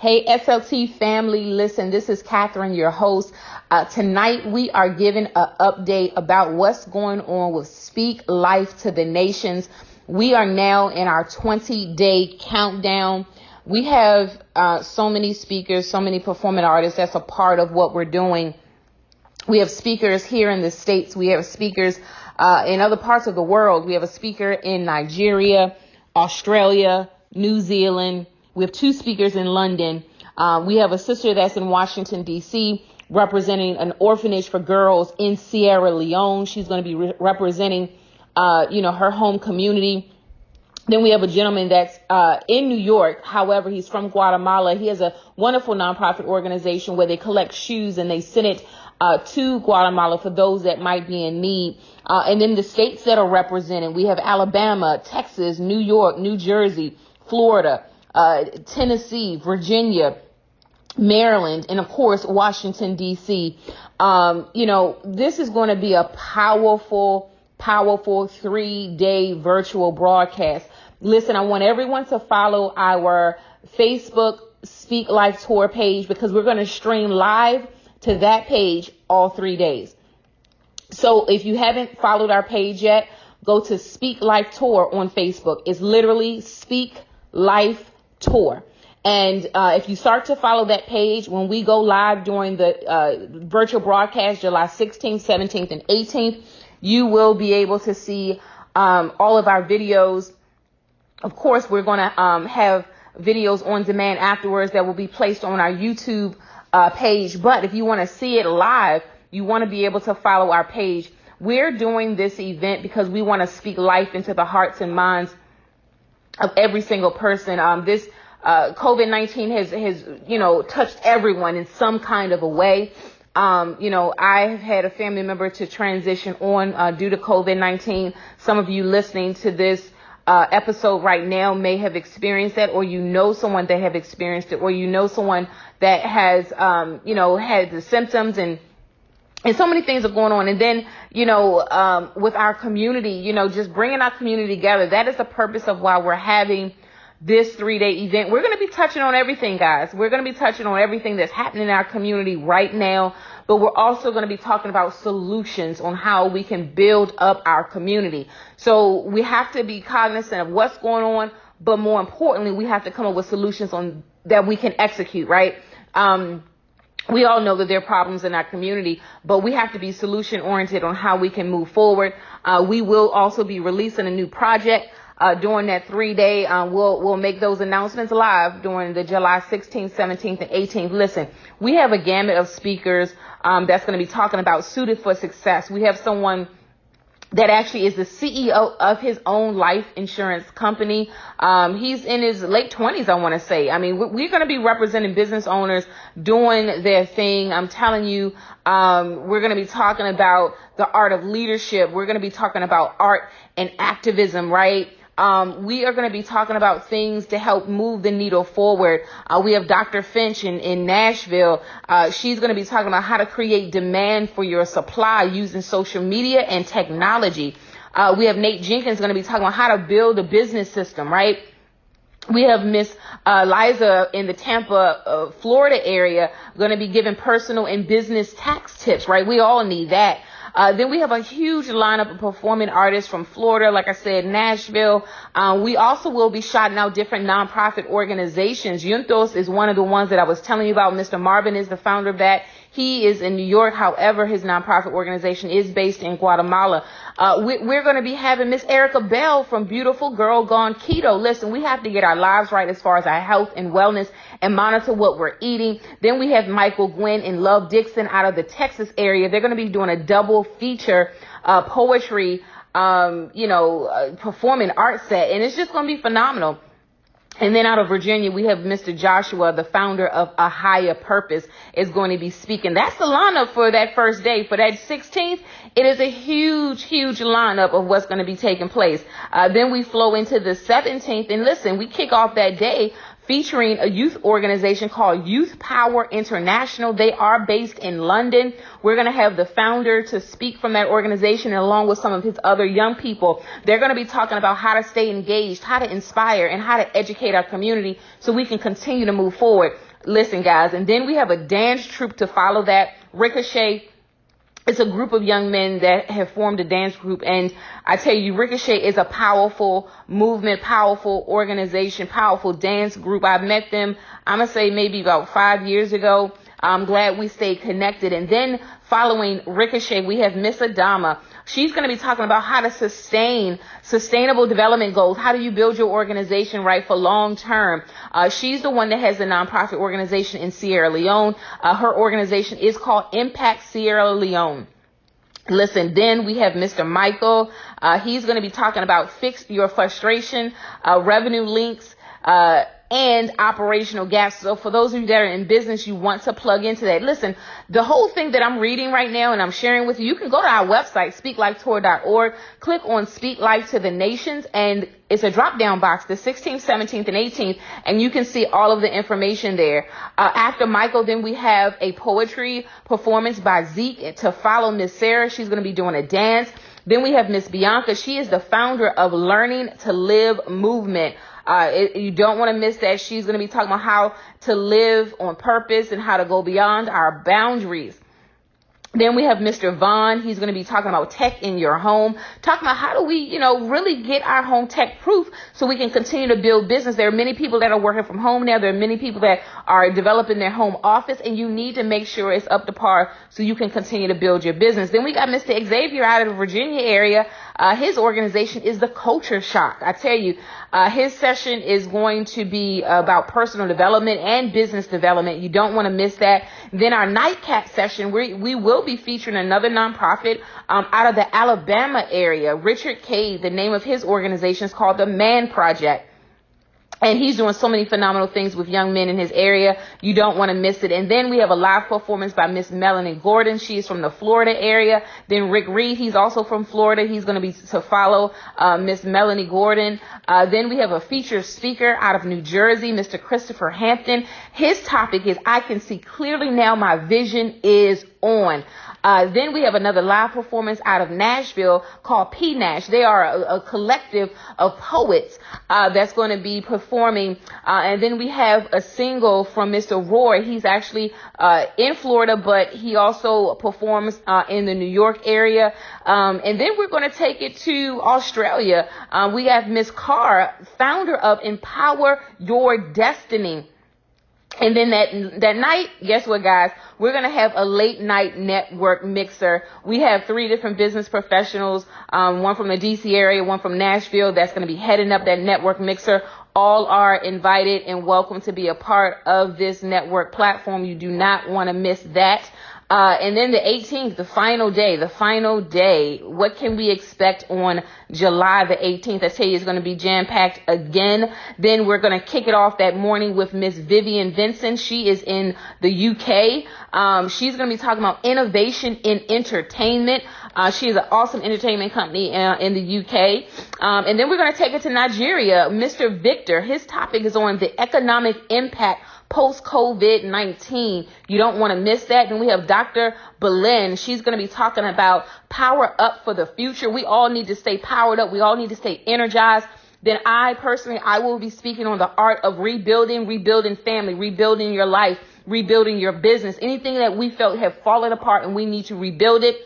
Hey, SLT family, listen, this is Catherine, your host. Tonight, we are giving an update about what's going on with Speak Life to the Nations. We are now in our 20-day countdown. We have so many speakers, so many performing artists. That's a part of what we're doing. We have speakers here in the States. We have speakers in other parts of the world. We have a speaker in Nigeria, Australia, New Zealand. We have 2 speakers in London. We have a sister that's in Washington, D.C., representing an orphanage for girls in Sierra Leone. She's going to be representing, her home community. Then we have a gentleman that's in New York. However, he's from Guatemala. He has a wonderful nonprofit organization where they collect shoes and they send it to Guatemala for those that might be in need. And then the states that are represented, we have Alabama, Texas, New York, New Jersey, Florida, Tennessee, Virginia, Maryland, and of course, Washington, D.C. This is going to be a powerful 3-day virtual broadcast. Listen, I want everyone to follow our Facebook Speak Life Tour page because we're going to stream live to that page all 3 days. So if you haven't followed our page yet, go to Speak Life Tour on Facebook. It's literally Speak Life Tour. And if you start to follow that page, when we go live during the virtual broadcast, July 16th, 17th, and 18th, you will be able to see all of our videos. Of course, we're going to have videos on demand afterwards that will be placed on our YouTube page. But if you want to see it live, you want to be able to follow our page. We're doing this event because we want to speak life into the hearts and minds of every single person. This COVID-19 has touched everyone in some kind of a way. I have had a family member to transition on due to COVID-19. Some of you listening to this episode right now may have experienced that, or you know someone that have experienced it, or you know someone that has, had the symptoms and so many things are going on. And then, with our community, just bringing our community together. That is the purpose of why we're having this 3-day event. We're going to be touching on everything, guys. We're going to be touching on everything that's happening in our community right now. But we're also going to be talking about solutions on how we can build up our community. So we have to be cognizant of what's going on. But more importantly, we have to come up with solutions that we can execute, right? We all know that there are problems in our community, but we have to be solution oriented on how we can move forward. We will also be releasing a new project during that 3-day. We'll make those announcements live during the July 16th, 17th, and 18th. Listen, we have a gamut of speakers that's going to be talking about Suited for Success. We have someone that actually is the CEO of his own life insurance company. He's in his late 20s, I want to say. I mean, we're going to be representing business owners doing their thing. I'm telling you, we're going to be talking about the art of leadership. We're going to be talking about art and activism, right? We are going to be talking about things to help move the needle forward. We have Dr. Finch in Nashville. She's going to be talking about how to create demand for your supply using social media and technology. We have Nate Jenkins going to be talking about how to build a business system, right? We have Miss Liza in the Tampa, Florida area going to be giving personal and business tax tips, right? We all need that. Then we have a huge lineup of performing artists from Florida, like I said, Nashville. We also will be shouting out different nonprofit organizations. Juntos is one of the ones that I was telling you about. Mr. Marvin is the founder of that. He is in New York. However, his nonprofit organization is based in Guatemala. We're going to be having Miss Erica Bell from Beautiful Girl Gone Keto. Listen, we have to get our lives right as far as our health and wellness and monitor what we're eating. Then we have Michael Gwynn and Love Dixon out of the Texas area. They're going to be doing a double feature poetry, performing art set. And it's just going to be phenomenal. And then out of Virginia, we have Mr. Joshua, the founder of A Higher Purpose, is going to be speaking. That's the lineup for that first day. For that 16th, it is a huge, huge lineup of what's going to be taking place. Then we flow into the 17th. And listen, we kick off that day featuring a youth organization called Youth Power International. They are based in London. We're going to have the founder to speak from that organization along with some of his other young people. They're going to be talking about how to stay engaged, how to inspire, and how to educate our community so we can continue to move forward. Listen, guys, and then we have a dance troupe to follow that. Ricochet. It's a group of young men that have formed a dance group. And I tell you, Ricochet is a powerful movement, powerful organization, powerful dance group. I met them, I'm going to say maybe about 5 years ago. I'm glad we stayed connected. And then following Ricochet, we have Miss Adama. She's going to be talking about how to sustain sustainable development goals. How do you build your organization right for long term? She's the one that has the nonprofit organization in Sierra Leone. Her organization is called Impact Sierra Leone. Listen, then we have Mr. Michael. He's going to be talking about fix your frustration, revenue links, and operational gaps. So for those of you that are in business, you want to plug into that. Listen, the whole thing that I'm reading right now and I'm sharing with you, you can go to our website, speaklifetour.org, click on Speak Life to the Nations, and it's a drop down box, the 16th, 17th, and 18th, and you can see all of the information there. After Michael, then we have a poetry performance by Zeke to follow Miss Sarah. She's going to be doing a dance. Then we have Miss Bianca. She is the founder of Learning to Live movement. You don't want to miss that. She's going to be talking about how to live on purpose and how to go beyond our boundaries. Then we have Mr. Vaughn. He's going to be talking about tech in your home, talking about how do we, really get our home tech proof so we can continue to build business. There are many people that are working from home now. There are many people that are developing their home office, and you need to make sure it's up to par so you can continue to build your business. Then we got Mr. Xavier out of the Virginia area. His organization is the Culture Shock. I tell you, his session is going to be about personal development and business development. You don't want to miss that. Then our nightcap session, we will be featuring another nonprofit out of the Alabama area. Richard Cade, the name of his organization is called the Man Project. And he's doing so many phenomenal things with young men in his area. You don't want to miss it. And then we have a live performance by Miss Melanie Gordon. She is from the Florida area. Then Rick Reed, he's also from Florida. He's going to be to follow Miss Melanie Gordon. Then we have a featured speaker out of New Jersey, Mr. Christopher Hampton. His topic is I Can See Clearly Now My Vision Is On. Then we have another live performance out of Nashville called P Nash. They are a collective of poets that's going to be performing. And then we have a single from Mr. Roy. He's actually in Florida, but he also performs in the New York area. And then we're going to take it to Australia. We have Miss Carr, founder of Empower Your Destiny. And then that night, guess what, guys? We're going to have a late night network mixer. We have 3 different business professionals, one from the DC area, one from Nashville, that's going to be heading up that network mixer. All are invited and welcome to be a part of this network platform. You do not want to miss that. And then the 18th, the final day, what can we expect on July the 18th? I tell you, it's going to be jam-packed again. Then we're going to kick it off that morning with Miss Vivian Vincent. She is in the UK. She's going to be talking about innovation in entertainment. She is an awesome entertainment company in the UK. And then we're going to take it to Nigeria. Mr. Victor, his topic is on the economic impact post-COVID-19. You don't want to miss that. Then we have Dr. Belen. She's going to be talking about power up for the future. We all need to stay powered up. We all need to stay energized. Then I will be speaking on the art of rebuilding family, rebuilding your life, rebuilding your business. Anything that we felt have fallen apart and we need to rebuild it,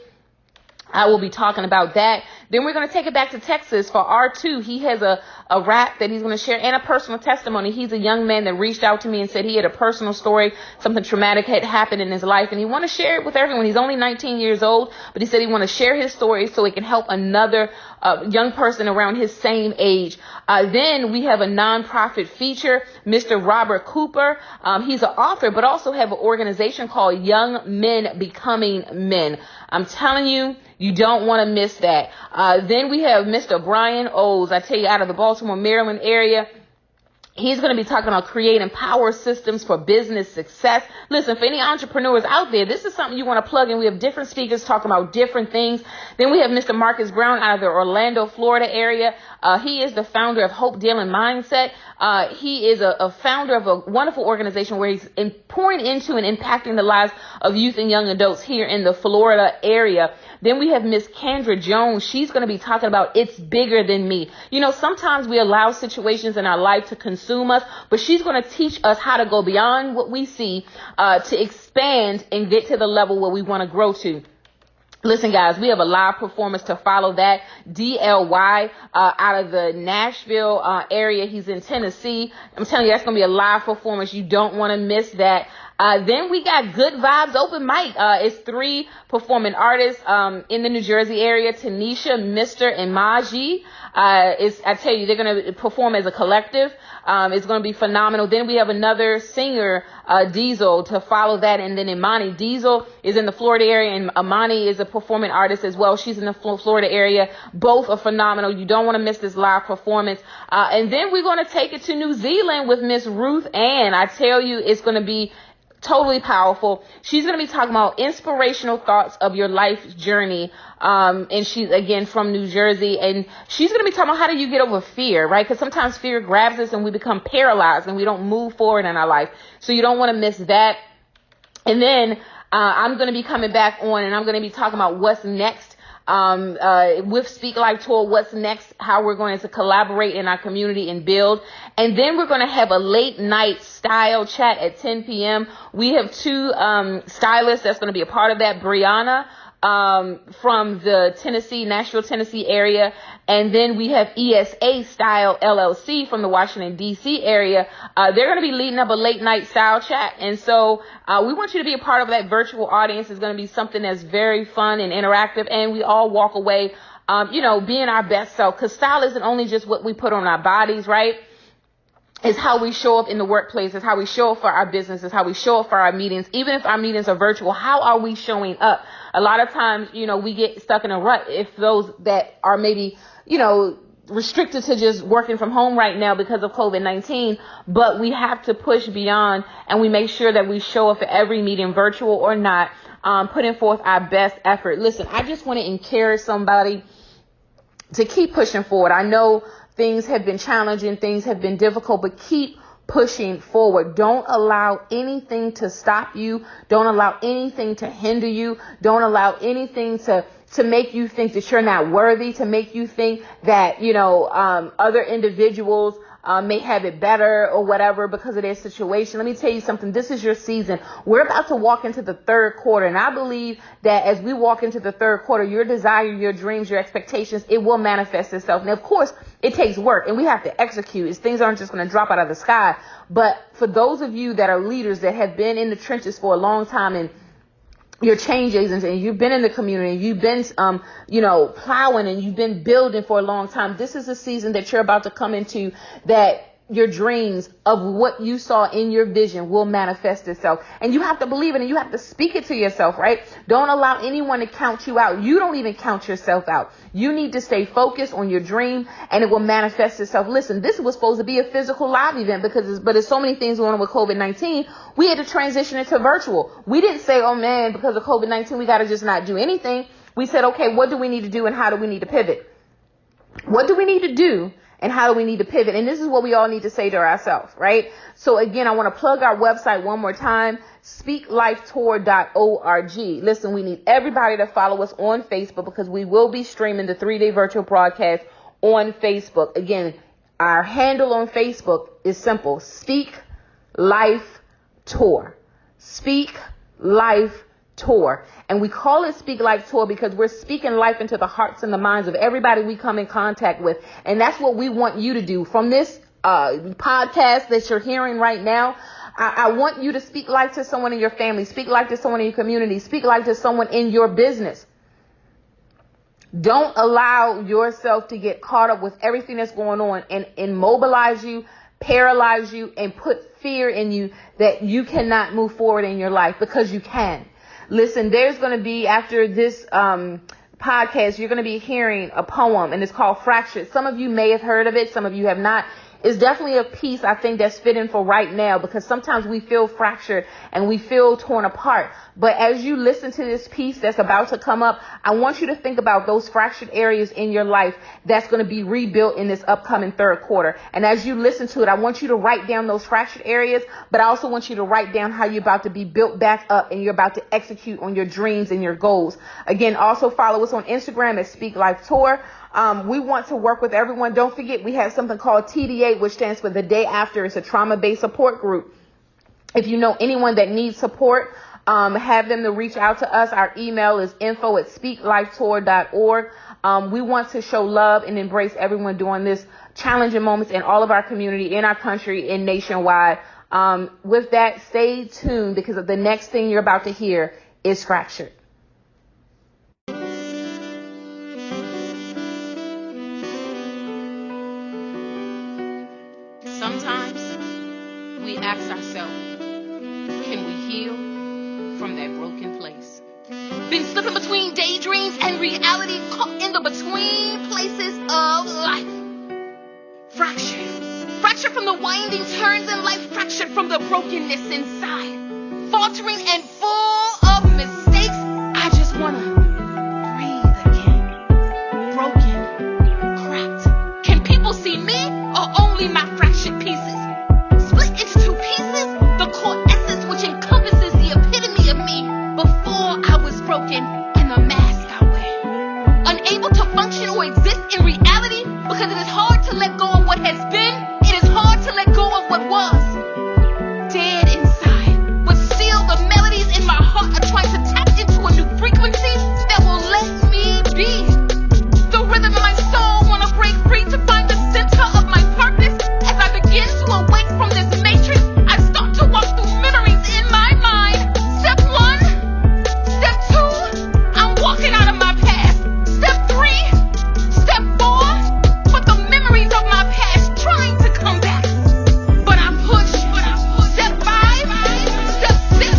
I will be talking about that. Then we're going to take it back to Texas for R2. He has a rap that he's going to share and a personal testimony. He's a young man that reached out to me and said he had a personal story. Something traumatic had happened in his life and he want to share it with everyone. He's only 19 years old, but he said he want to share his story so it can help another young person around his same age. Then we have a nonprofit feature, Mr. Robert Cooper. He's an author, but also have an organization called Young Men Becoming Men. I'm telling you, you don't want to miss that. Then we have Mr. Brian O's, I tell you, out of the Baltimore, Maryland area. He's going to be talking about creating power systems for business success. Listen, for any entrepreneurs out there, this is something you want to plug in. We have different speakers talking about different things. Then we have Mr. Marcus Brown out of the Orlando, Florida area. He is the founder of Hope Dealing Mindset. He is a founder of a wonderful organization where he's pouring into and impacting the lives of youth and young adults here in the Florida area. Then we have Miss Kendra Jones. She's going to be talking about It's Bigger Than Me. You know, sometimes we allow situations in our life to consume consume us, but she's going to teach us how to go beyond what we see, to expand and get to the level where we want to grow to. Listen, guys, we have a live performance to follow that. DLY, out of the Nashville, area. He's in Tennessee. I'm telling you, that's going to be a live performance. You don't want to miss that. Then we got Good Vibes Open Mic. It's 3 performing artists, in the New Jersey area. Tanisha, Mr. and Maji. I tell you, they're going to perform as a collective. It's going to be phenomenal. Then we have another singer, Diesel, to follow that. And then Imani. Diesel is in the Florida area, and Imani is a performing artist as well. She's in the Florida area. Both are phenomenal. You don't want to miss this live performance. And then we're going to take it to New Zealand with Miss Ruth Ann. I tell you, it's going to be totally powerful. She's going to be talking about inspirational thoughts of your life journey. And she's, again, from New Jersey, and she's going to be talking about how do you get over fear, right? Because sometimes fear grabs us and we become paralyzed and we don't move forward in our life. So you don't want to miss that. And then, I'm going to be coming back on, and I'm going to be talking about what's next. With Speak Life Tour, what's next, how we're going to collaborate in our community and build. And then we're going to have a late night style chat at 10 p.m. We have 2 stylists that's going to be a part of that. Brianna, from the Nashville, Tennessee area. And then we have ESA Style LLC from the Washington, D.C. area. They're going to be leading up a late night style chat. And so we want you to be a part of that virtual audience. It's going to be something that's very fun and interactive. And we all walk away, being our best self. Because style isn't only just what we put on our bodies, right? It's how we show up in the workplace. It's how we show up for our business. It's how we show up for our meetings. Even if our meetings are virtual, how are we showing up? A lot of times, we get stuck in a rut if those that are maybe, restricted to just working from home right now because of COVID-19. But we have to push beyond, and we make sure that we show up for every meeting, virtual or not, putting forth our best effort. Listen, I just want to encourage somebody to keep pushing forward. I know things have been challenging, things have been difficult, but keep pushing forward. Don't allow anything to stop you. Don't allow anything to hinder you. Don't allow anything to make you think that you're not worthy, to make you think that, other individuals may have it better or whatever because of their situation. Let me tell you something. This is your season. We're about to walk into the 3rd quarter. And I believe that as we walk into the 3rd quarter, your desire, your dreams, your expectations, it will manifest itself. Now, of course, it takes work and we have to execute. Things aren't just going to drop out of the sky. But for those of you that are leaders that have been in the trenches for a long time and your change agents, and you've been in the community, you've been, plowing, and you've been building for a long time. This is a season that you're about to come into that your dreams of what you saw in your vision will manifest itself. And you have to believe it and you have to speak it to yourself, right? Don't allow anyone to count you out. You don't even count yourself out. You need to stay focused on your dream and it will manifest itself. Listen, this was supposed to be a physical live event but there's so many things going on with COVID-19. We had to transition it to virtual. We didn't say, oh man, because of COVID-19, we got to just not do anything. We said, okay, what do we need to do and how do we need to pivot? What do we need to do? And how do we need to pivot? And this is what we all need to say to ourselves, right? So again, I want to plug our website one more time, speaklifetour.org. Listen, we need everybody to follow us on Facebook because we will be streaming the 3-day virtual broadcast on Facebook. Again, our handle on Facebook is simple. Speak Life Tour. Speak Life Tour. And we call it Speak Life Tour because we're speaking life into the hearts and the minds of everybody we come in contact with. And that's what we want you to do. From this podcast that you're hearing right now, I want you to speak life to someone in your family. Speak life to someone in your community. Speak life to someone in your business. Don't allow yourself to get caught up with everything that's going on and immobilize you, paralyze you, and put fear in you that you cannot move forward in your life, because you can. Listen, there's going to be, after this podcast, you're going to be hearing a poem, and it's called Fractured. Some of you may have heard of it. Some of you have not. It's definitely a piece I think that's fitting for right now, because sometimes we feel fractured and we feel torn apart. But as you listen to this piece that's about to come up, I want you to think about those fractured areas in your life that's going to be rebuilt in this upcoming 3rd quarter. And as you listen to it, I want you to write down those fractured areas, but I also want you to write down how you're about to be built back up and you're about to execute on your dreams and your goals. Again, also follow us on Instagram at Speak Life Tour. We want to work with everyone. Don't forget, we have something called TDA, which stands for the day after. It's a trauma-based support group. If you know anyone that needs support, have them to reach out to us. Our email is info@speaklifetour.org. We want to show love and embrace everyone during this challenging moments in all of our community, in our country, and nationwide. With that, stay tuned, because the next thing you're about to hear is Fractured. Sometimes we ask ourselves, can we heal from that broken place? Been slipping between daydreams and reality, caught in the between places of life. Fractured from the winding turns in life, fractured from the brokenness inside. Faltering and full of mistakes, I just wanna breathe again. Broken, cracked. Can people see me or only my fractured pieces? Split into two pieces, the core essence which encompasses the epitome of me before I was broken, and the mask I wear. Unable to function or exist in reality because it is hard to let go of what has been. It is hard to let go of what was. Dead inside, but still the melodies in my heart are trying to tap into a new frequency that will let me be. The rhythm in my soul wanna break free to find the center of my purpose. As I begin to awake from this matrix, I start to walk through memories in my mind. Step 1, step 2, I'm walking out of my past. Step 3, step 4, but the memories of my past trying to come back. But I push. Step 5, step 6.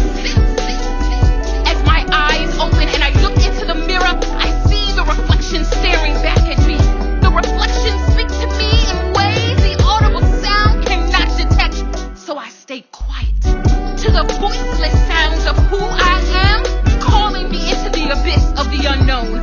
As my eyes open and I look into the mirror, I see the reflection staring back at me. The reflection speaks to me in ways the audible sound cannot detect. So I stay quiet to the voiceless sounds of who I am, calling me into the abyss of the unknown.